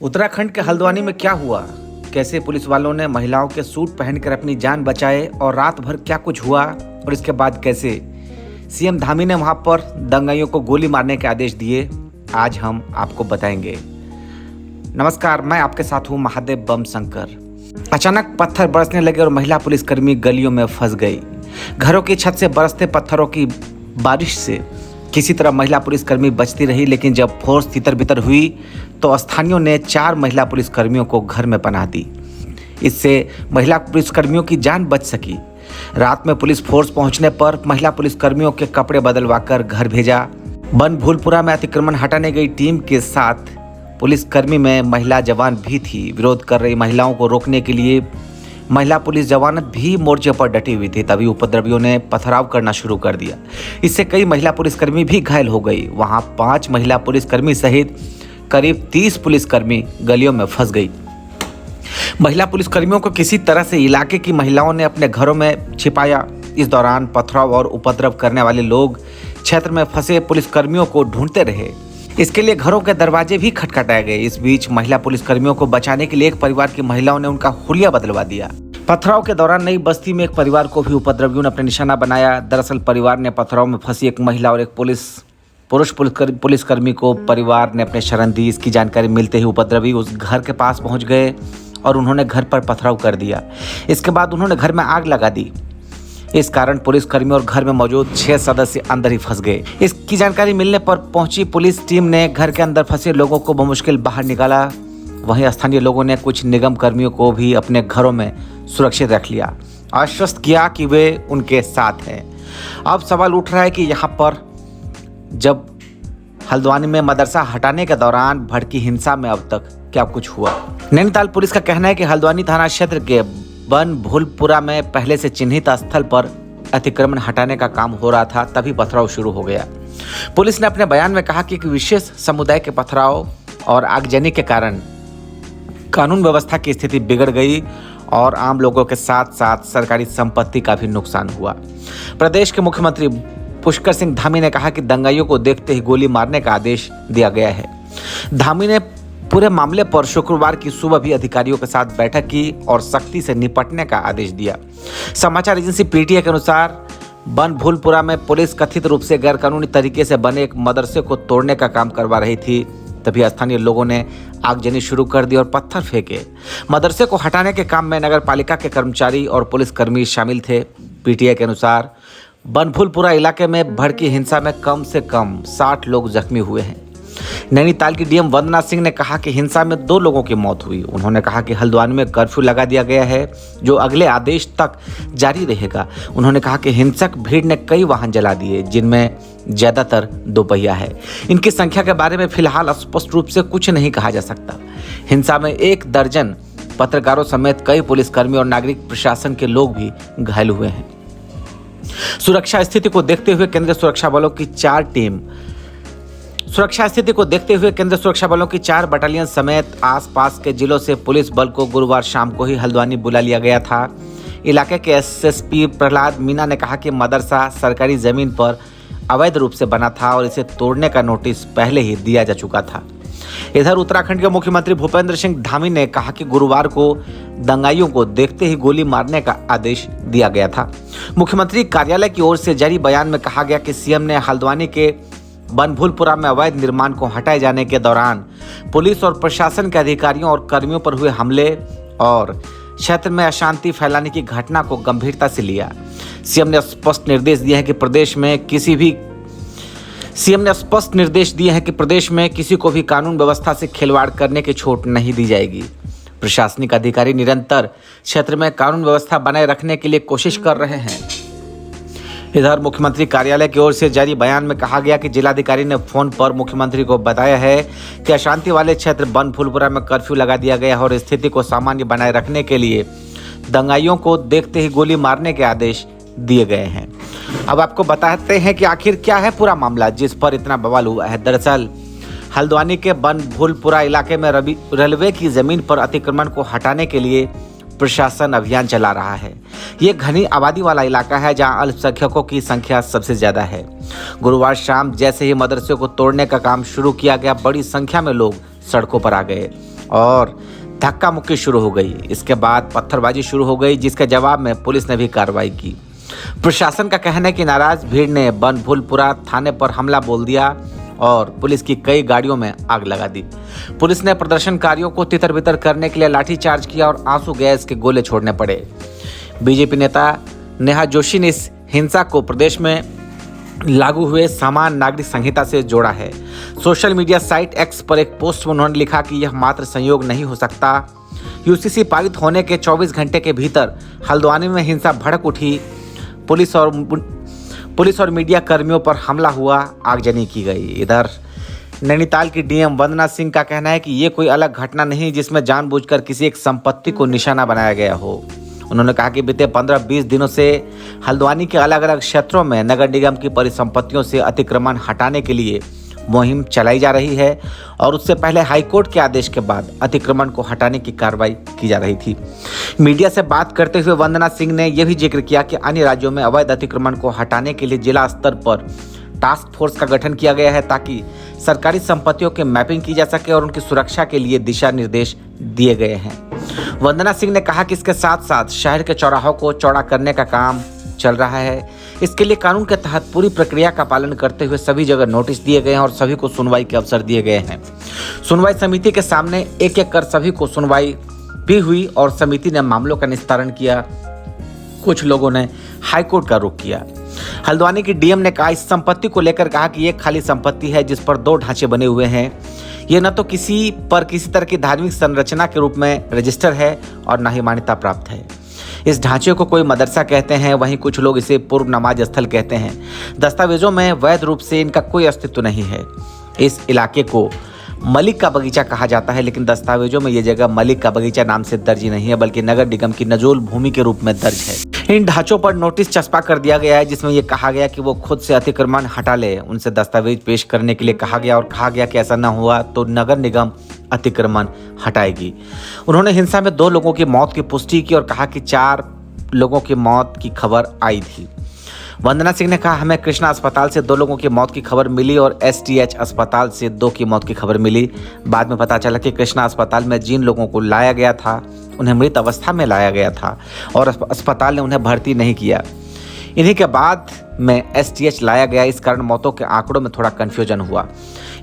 उत्तराखंड के हल्द्वानी में क्या हुआ, कैसे पुलिस वालों ने महिलाओं के सूट पहनकर अपनी जान बचाए और रात भर क्या कुछ हुआ और इसके बाद कैसे सीएम धामी ने वहां पर दंगाइयों को गोली मारने के आदेश दिए, आज हम आपको बताएंगे। नमस्कार, मैं आपके साथ हूं महादेव बम शंकर। अचानक पत्थर बरसने लगे और महिला पुलिसकर्मी गलियों में फंस गई। घरों की छत से बरसते पत्थरों की बारिश से किसी तरह महिला पुलिसकर्मी बचती रही, लेकिन जब फोर्स तितर बितर हुई तो स्थानीयों ने 4 महिला पुलिसकर्मियों को घर में पनाह दी। इससे महिला पुलिसकर्मियों की जान बच सकी। रात में पुलिस फोर्स पहुंचने पर महिला पुलिसकर्मियों के कपड़े बदलवाकर घर भेजा। बन भूलपुरा में अतिक्रमण हटाने गई टीम के साथ पुलिसकर्मी में महिला जवान भी थी। विरोध कर रही महिलाओं को रोकने के लिए महिला पुलिस जवान भी मोर्चे पर डटी हुई थी। तभी उपद्रवियों ने पथराव करना शुरू कर दिया। इससे कई महिला पुलिसकर्मी भी घायल हो गई। वहां 5 महिला पुलिसकर्मी सहित करीब 30 पुलिसकर्मी गलियों में फंस गई। महिला पुलिसकर्मियों को किसी तरह से इलाके की महिलाओं ने अपने घरों में छिपाया। इस दौरान पथराव और उपद्रव करने वाले लोग क्षेत्र में फंसे पुलिसकर्मियों को ढूंढते रहे। इसके लिए घरों के दरवाजे भी खटखटाए गए। इस बीच महिला पुलिसकर्मियों को बचाने के लिए एक परिवार की महिलाओं ने उनका हुलिया बदलवा दिया। पथराव के दौरान नई बस्ती में एक परिवार को भी उपद्रवियों ने अपने निशाना बनाया। दरअसल परिवार ने पथराव में फंसी एक महिला और एक पुरुष पुलिसकर्मी को परिवार ने अपने शरण दी। इसकी जानकारी मिलते ही उपद्रवी उस घर के पास पहुंच गए और उन्होंने घर पर पथराव कर दिया। इसके बाद उन्होंने घर में आग लगा दी। इस कारण पुलिसकर्मी और घर में मौजूद 6 सदस्य अंदर ही फंस गए। इसकी जानकारी मिलने पर पहुंची पुलिस टीम ने घर के अंदर फंसे लोगों को बमुश्किल बाहर निकाला। वहीं स्थानीय लोगों ने कुछ निगम कर्मियों को भी अपने घरों में सुरक्षित रख लिया, आश्वस्त किया कि वे उनके साथ हैं। अब सवाल उठ रहा है कि यहाँ पर जब हल्द्वानी में मदरसा हटाने के दौरान भड़की हिंसा में अब तक क्या कुछ हुआ। नैनीताल पुलिस का कहना है कि हल्द्वानी थाना क्षेत्र के बन भूलपुरा में पहले से चिन्हित स्थल पर अतिक्रमण हटाने का काम हो रहा था, तभी पथराव शुरू हो गया। पुलिस ने अपने बयान में कहा कि एक विशेष समुदाय के पथराव और आगजनी के कारण कानून व्यवस्था की स्थिति बिगड़ गई और आम लोगों के साथ साथ सरकारी संपत्ति का भी नुकसान हुआ। प्रदेश के मुख्यमंत्री पुष्कर सिंह धामी ने कहा कि दंगाइयों को देखते ही गोली मारने का आदेश दिया गया है। धामी ने पूरे मामले पर शुक्रवार की सुबह भी अधिकारियों के साथ बैठक की और सख्ती से निपटने का आदेश दिया। समाचार एजेंसी पीटीआई के अनुसार बन भूलपुरा में पुलिस कथित रूप से गैरकानूनी तरीके से बने एक मदरसे को तोड़ने का काम करवा रही थी। तभी स्थानीय लोगों ने आगजनी शुरू कर दी और पत्थर फेंके। मदरसे को हटाने के काम में नगर पालिका के कर्मचारी और पुलिसकर्मी शामिल थे। पीटीआई के अनुसार बन भूलपुरा इलाके में भड़की हिंसा में कम से कम 60 लोग जख्मी हुए हैं। नैनीताल की डीएम वंदना सिंह ने कहा कि हिंसा में 2 लोगों की मौत हुई। उन्होंने कहा कि हल्द्वानी में कर्फ्यू लगा दिया गया है, जो अगले आदेश तक जारी रहेगा। उन्होंने कहा कि हिंसक भीड़ ने कई वाहन जला दिए, जिनमें ज्यादातर 2 पहिया है। इनकी संख्या के बारे में फिलहाल स्पष्ट रूप से कुछ नहीं कहा जा सकता। हिंसा में 1 दर्जन पत्रकारों समेत कई पुलिसकर्मी और नागरिक प्रशासन के लोग भी घायल हुए हैं। सुरक्षा स्थिति को देखते हुए केंद्रीय सुरक्षा बलों की 4 बटालियन समेत आसपास के जिलों से पुलिस बल को गुरुवार शाम को ही हल्द्वानी बुला लिया गया था। इलाके के एसएसपी प्रहलाद मीना ने कहा कि मदरसा सरकारी जमीन पर अवैध रूप से बना था और इसे तोड़ने का नोटिस पहले ही दिया जा चुका था। इधर उत्तराखंड के मुख्यमंत्री भूपेंद्र सिंह धामी ने कहा कि गुरुवार को दंगाइयों को देखते ही गोली मारने का आदेश दिया गया था। मुख्यमंत्री कार्यालय की ओर से जारी बयान में कहा गया कि सीएम ने हल्द्वानी के बन भूलपुरा में अवैध निर्माण को हटाए जाने के दौरान पुलिस और प्रशासन के अधिकारियों और कर्मियों पर हुए हमले और क्षेत्र में अशांति फैलाने की घटना को गंभीरता से लिया। सीएम ने स्पष्ट निर्देश दिए हैं कि प्रदेश में किसी को भी कानून व्यवस्था से खिलवाड़ करने की छूट नहीं दी जाएगी। प्रशासनिक अधिकारी निरंतर क्षेत्र में कानून व्यवस्था बनाए रखने के लिए कोशिश कर रहे हैं। इधर मुख्यमंत्री कार्यालय की ओर से जारी बयान में कहा गया कि जिलाधिकारी ने फोन पर मुख्यमंत्री को बताया है कि अशांति वाले क्षेत्र बन भूलपुरा में कर्फ्यू लगा दिया गया है और स्थिति को सामान्य बनाए रखने के लिए दंगाइयों को देखते ही गोली मारने के आदेश दिए गए हैं। अब आपको बताते हैं कि आखिर क्या है पूरा मामला जिस पर इतना बवाल हुआ है। दरअसल हल्द्वानी के बन भूलपुरा इलाके में रेलवे की जमीन पर अतिक्रमण को हटाने के लिए प्रशासन अभियान चला रहा है। ये घनी आबादी वाला इलाका है जहां अल्पसंख्यकों की संख्या सबसे ज्यादा है। गुरुवार शाम जैसे ही मदरसे को तोड़ने का काम शुरू किया गया, बड़ी संख्या में लोग सड़कों पर आ गए। और धक्का मुक्की शुरू हो गई। इसके बाद पत्थरबाजी शुरू हो गई, जिसके जवाब में पुलिस ने भी कार्रवाई की। प्रशासन का कहना है कि नाराज भीड़ ने बनभूलपुरा थाने पर हमला बोल दिया और पुलिस की कई गाड़ियों में आग लगा दी। पुलिस ने प्रदर्शनकारियों को तितर बितर करने के लिए लाठीचार्ज किया और आंसू गैस के गोले छोड़ने पड़े। बीजेपी नेता नेहा जोशी ने इस हिंसा को प्रदेश में लागू हुए समान नागरिक संहिता से जोड़ा है। सोशल मीडिया साइट एक्स पर एक पोस्ट में उन्होंने लिखा कि यह मात्र संयोग नहीं हो सकता। यूसीसी पारित होने के 24 घंटे के भीतर हल्द्वानी में हिंसा भड़क उठी। पुलिस और मीडिया कर्मियों पर हमला हुआ, आगजनी की गई। इधर नैनीताल की डीएम वंदना सिंह का कहना है कि ये कोई अलग घटना नहीं जिसमें जानबूझकर किसी एक संपत्ति को निशाना बनाया गया हो। उन्होंने कहा कि बीते 15-20 दिनों से हल्द्वानी के अलग अलग क्षेत्रों में नगर निगम की परिसंपत्तियों से अतिक्रमण हटाने के लिए मुहिम चलाई जा रही है और उससे पहले हाईकोर्ट के आदेश के बाद अतिक्रमण को हटाने की कार्रवाई की जा रही थी। मीडिया से बात करते हुए वंदना सिंह ने यह भी जिक्र किया कि अन्य राज्यों में अवैध अतिक्रमण को हटाने के लिए जिला स्तर पर टास्क फोर्स का गठन किया गया है ताकि सरकारी संपत्तियों की मैपिंग की जा सके और उनकी सुरक्षा के लिए दिशा निर्देश दिए गए हैं। वंदना सिंह ने कहा कि इसके साथ साथ शहर के चौराहों को चौड़ा करने का काम चल रहा है। इसके लिए कानून के तहत पूरी प्रक्रिया का पालन करते हुए सभी जगह नोटिस दिए गए हैं और सभी को सुनवाई के अवसर दिए गए हैं। सुनवाई समिति के सामने एक एक कर सभी को सुनवाई भी हुई और समिति ने मामलों का निस्तारण किया। कुछ लोगों ने हाईकोर्ट का रुख किया। हल्द्वानी की डीएम ने कहा, इस संपत्ति को लेकर कहा कि ये खाली संपत्ति है जिस पर 2 ढांचे बने हुए हैं। ये न तो किसी तरह की धार्मिक संरचना के रूप में रजिस्टर है और न ही मान्यता प्राप्त है। इस ढांचे को कोई मदरसा कहते हैं, वहीं कुछ लोग इसे पूर्व नमाज स्थल कहते हैं। दस्तावेजों में वैध रूप से इनका कोई अस्तित्व नहीं है। इस इलाके को मलिक का बगीचा कहा जाता है, लेकिन दस्तावेजों में ये जगह मलिक का बगीचा नाम से दर्ज नहीं है बल्कि नगर निगम की नजूल भूमि के रूप में दर्ज है। इन ढांचों पर नोटिस चस्पा कर दिया गया है जिसमें यह कहा गया कि वो खुद से अतिक्रमण हटा ले। उनसे दस्तावेज पेश करने के लिए कहा गया और कहा गया कि ऐसा न हुआ तो नगर निगम अतिक्रमण हटाएगी। उन्होंने हिंसा में 2 लोगों की मौत की पुष्टि की और कहा कि 4 लोगों की मौत की खबर आई थी। वंदना सिंह ने कहा, हमें कृष्णा अस्पताल से 2 लोगों की मौत की खबर मिली और एसटीएच अस्पताल से 2 की मौत की खबर मिली। बाद में पता चला कि कृष्णा अस्पताल में जिन लोगों को लाया गया था उन्हें मृत अवस्था में लाया गया था और अस्पताल ने उन्हें भर्ती नहीं किया। इन्हीं के बाद में एसटीएच लाया गया। इस कारण मौतों के आंकड़ों में थोड़ा कन्फ्यूजन हुआ।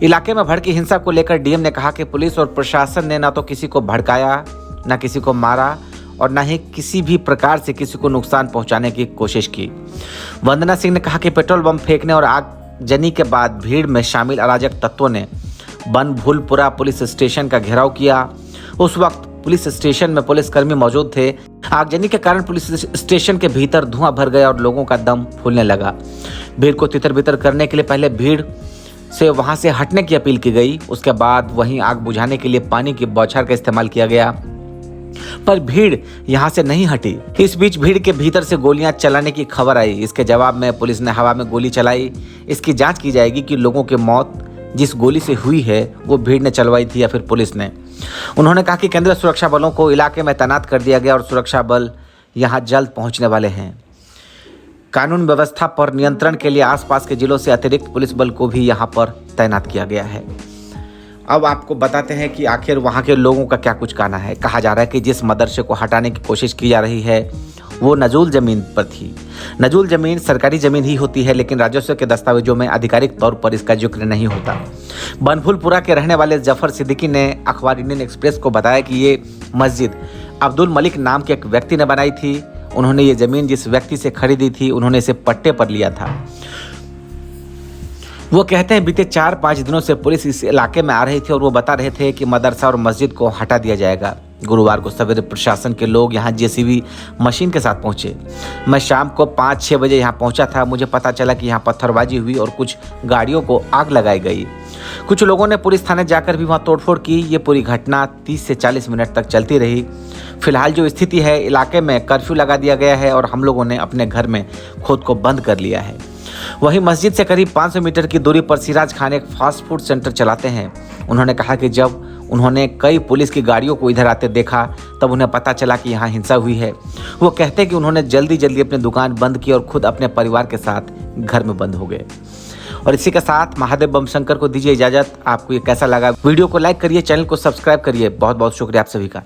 इलाके में भड़की हिंसा को लेकर डीएम ने कहा कि पुलिस और प्रशासन ने न तो किसी को भड़काया, न किसी को मारा और न ही किसी भी प्रकार से किसी को नुकसान पहुंचाने की कोशिश की। वंदना सिंह ने कहा कि पेट्रोल बम फेंकने और आगजनी के बाद भीड़ में शामिल अराजक तत्वों ने बनभूलपुरा पुलिस स्टेशन का घेराव किया। उस वक्त पुलिस स्टेशन में पुलिसकर्मी मौजूद थे। आगजनी के कारण पुलिस स्टेशन के भीतर धुआं भर गया और लोगों का दम फूलने लगा। भीड़ को तितर बितर करने के लिए पहले भीड़ से वहां से हटने की अपील की गई। उसके बाद वहीं आग बुझाने के लिए पानी की बौछार का इस्तेमाल किया गया, पर भीड़ यहां से नहीं हटी। इस बीच भीड़ के भीतर से गोलियां चलाने की खबर आई। इसके जवाब में पुलिस ने हवा में गोली चलाई। इसकी जांच की जाएगी कि लोगों की मौत जिस गोली से हुई है वो भीड़ ने चलवाई थी या फिर पुलिस ने। उन्होंने कहा कि केंद्रीय सुरक्षा बलों को इलाके में तैनात कर दिया गया और सुरक्षा बल यहां जल्द पहुंचने वाले हैं। कानून व्यवस्था पर नियंत्रण के लिए आसपास के जिलों से अतिरिक्त पुलिस बल को भी यहां पर तैनात किया गया है। अब आपको बताते हैं कि आखिर वहां के लोगों का क्या कुछ कहना है। कहा जा रहा है कि जिस मदरसे को हटाने की कोशिश की जा रही है वो नजूल जमीन पर थी। नजूल जमीन सरकारी जमीन ही होती है, लेकिन राजस्व के दस्तावेजों में आधिकारिक तौर पर इसका जिक्र नहीं होता। बनभूलपुरा के रहने वाले जफर सिद्दीकी ने अखबार इंडियन एक्सप्रेस को बताया कि ये मस्जिद अब्दुल मलिक नाम के एक व्यक्ति ने बनाई थी। उन्होंने ये जमीन जिस व्यक्ति से खरीदी थी उन्होंने इसे पट्टे पर लिया था। वो कहते हैं बीते 4-5 दिनों से पुलिस इस इलाके में आ रही थी और वो बता रहे थे कि मदरसा और मस्जिद को हटा दिया जाएगा। गुरुवार को सवेरे प्रशासन के लोग यहाँ जेसीबी मशीन के साथ पहुंचे। मैं शाम को 5-6 बजे यहाँ पहुंचा था। मुझे पता चला कि यहाँ पत्थरबाजी हुई और कुछ गाड़ियों को आग लगाई गई। कुछ लोगों ने पुलिस थाने जाकर भी वहाँ तोड़फोड़ की। ये पूरी घटना 30 से 40 मिनट तक चलती रही। फिलहाल जो स्थिति है, इलाके में कर्फ्यू लगा दिया गया है और हम लोगों ने अपने घर में खुद को बंद कर लिया है। वहीं मस्जिद से करीब 500 मीटर की दूरी पर सिराज खान एक फास्ट फूड सेंटर चलाते हैं। उन्होंने कहा कि जब उन्होंने कई पुलिस की गाड़ियों को इधर आते देखा तब उन्हें पता चला कि यहाँ हिंसा हुई है। वो कहते हैं कि उन्होंने जल्दी जल्दी अपनी दुकान बंद की और खुद अपने परिवार के साथ घर में बंद हो गए। और इसी के साथ महादेव बम शंकर को दीजिए इजाजत। आपको ये कैसा लगा वीडियो को लाइक करिए, चैनल को सब्सक्राइब करिए। बहुत बहुत शुक्रिया आप सभी का।